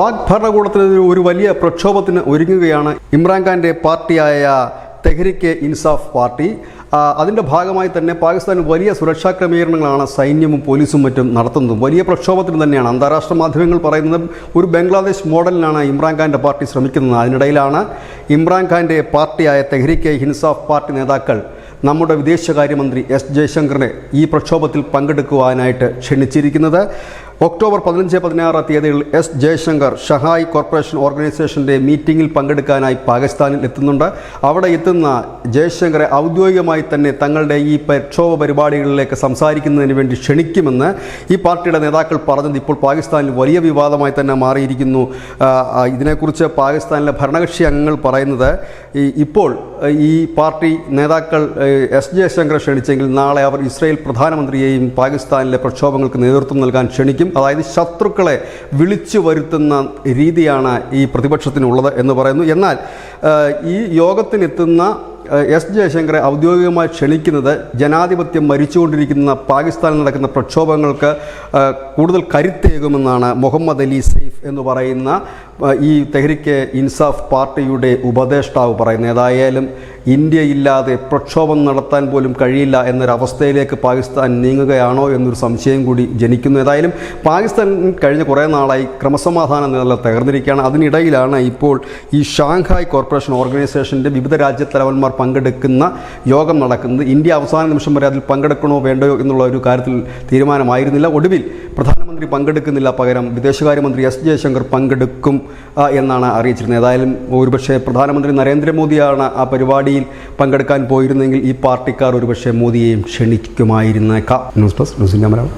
പാക് ഭരണകൂടത്തിന് ഒരു വലിയ പ്രക്ഷോഭത്തിന് ഒരുങ്ങുകയാണ് ഇമ്രാൻഖാൻ്റെ പാർട്ടിയായ തെഹ്രിക്ക് ഇൻസാഫ് പാർട്ടി. അതിൻ്റെ ഭാഗമായി തന്നെ പാകിസ്ഥാനിൽ വലിയ സുരക്ഷാ ക്രമീകരണങ്ങളാണ് സൈന്യവും പോലീസും മറ്റും നടത്തുന്നതും. വലിയ പ്രക്ഷോഭത്തിന് തന്നെയാണ് അന്താരാഷ്ട്ര മാധ്യമങ്ങൾ പറയുന്നത്. ഒരു ബംഗ്ലാദേശ് മോഡലിനാണ് ഇമ്രാൻഖാൻ്റെ പാർട്ടി ശ്രമിക്കുന്നത്. അതിനിടയിലാണ് ഇമ്രാൻഖാൻ്റെ പാർട്ടിയായ തെഹ്രിക്ക് ഇൻസാഫ് പാർട്ടി നേതാക്കൾ നമ്മുടെ വിദേശകാര്യമന്ത്രി എസ് ജയശങ്കറിനെ ഈ പ്രക്ഷോഭത്തിൽ പങ്കെടുക്കുവാനായിട്ട് ക്ഷണിച്ചിരിക്കുന്നത്. ഒക്ടോബർ 15-16 തീയതികളിൽ എസ് ജയശങ്കർ ഷഹായ് കോർപ്പറേഷൻ ഓർഗനൈസേഷൻ്റെ മീറ്റിങ്ങിൽ പങ്കെടുക്കാനായി പാകിസ്ഥാനിൽ എത്തുന്നുണ്ട്. അവിടെ എത്തുന്ന ജയശങ്കറെ ഔദ്യോഗികമായി തന്നെ തങ്ങളുടെ ഈ പ്രക്ഷോഭ പരിപാടികളിലേക്ക് സംസാരിക്കുന്നതിന് വേണ്ടി ക്ഷണിക്കുമെന്ന് ഈ പാർട്ടിയുടെ നേതാക്കൾ പറഞ്ഞത് ഇപ്പോൾ പാകിസ്ഥാനിൽ വലിയ വിവാദമായി തന്നെ മാറിയിരിക്കുന്നു. ഇതിനെക്കുറിച്ച് പാകിസ്ഥാനിലെ ഭരണകക്ഷി അംഗങ്ങൾ പറയുന്നത് ഇപ്പോൾ ഈ പാർട്ടി നേതാക്കൾ എസ് ജയശങ്കറെ ക്ഷണിച്ചെങ്കിൽ നാളെ അവർ ഇസ്രായേൽ പ്രധാനമന്ത്രിയെയും പാകിസ്ഥാനിലെ പ്രക്ഷോഭങ്ങൾക്ക് നേതൃത്വം നൽകാൻ ക്ഷണിക്കും. അതായത് ശത്രുക്കളെ വിളിച്ചു വരുത്തുന്ന രീതിയാണ് ഈ പ്രതിപക്ഷത്തിനുള്ളത് എന്ന് പറയുന്നു. എന്നാൽ ഈ യോഗത്തിനെത്തുന്ന എസ് ജയശങ്കറെ ഔദ്യോഗികമായി ക്ഷണിക്കുന്നത് ജനാധിപത്യം മരിച്ചുകൊണ്ടിരിക്കുന്ന പാകിസ്ഥാനിൽ നടക്കുന്ന പ്രക്ഷോഭങ്ങൾക്ക് കൂടുതൽ കരുത്തേകുമെന്നാണ് മുഹമ്മദ് അലി സെയ്ഫ് എന്ന് പറയുന്ന ഈ തെഹ്രിക്ക് ഇൻസാഫ് പാർട്ടിയുടെ ഉപദേഷ്ടാവ് പറയുന്നത്. ഏതായാലും ഇന്ത്യയില്ലാതെ പ്രക്ഷോഭം നടത്താൻ പോലും കഴിയില്ല എന്നൊരവസ്ഥയിലേക്ക് പാകിസ്ഥാൻ നീങ്ങുകയാണോ എന്നൊരു സംശയം കൂടി ജനിക്കുന്നു. ഏതായാലും പാകിസ്ഥാൻ കഴിഞ്ഞ കുറേ നാളായി ക്രമസമാധാന നില തകർന്നിരിക്കുകയാണ്. അതിനിടയിലാണ് ഇപ്പോൾ ഈ ഷാങ്ഹായ് കോർപ്പറേഷൻ ഓർഗനൈസേഷൻ്റെ വിവിധ രാജ്യത്തലവന്മാർ പങ്കെടുക്കുന്ന യോഗം നടക്കുന്നത്. ഇന്ത്യ അവസാന നിമിഷം വരെ അതിൽ പങ്കെടുക്കണോ വേണ്ടയോ എന്നുള്ള ഒരു കാര്യത്തിൽ തീരുമാനമായിരുന്നില്ല. ഒടുവിൽ പ്രധാനമന്ത്രി പങ്കെടുക്കുന്നില്ല, പകരം വിദേശകാര്യമന്ത്രി എസ് ജയശങ്കർ പങ്കെടുക്കും എന്നാണ് അറിയിച്ചിരുന്നത്. ഏതായാലും ഒരുപക്ഷെ പ്രധാനമന്ത്രി നരേന്ദ്രമോദിയാണ് ആ പരിപാടിയിൽ പങ്കെടുക്കാൻ പോയിരുന്നെങ്കിൽ ഈ പാർട്ടിക്കാർ ഒരുപക്ഷെ മോദിയെയും ക്ഷണിക്കുമായിരുന്നേക്കാം. News desk news India Malayalam.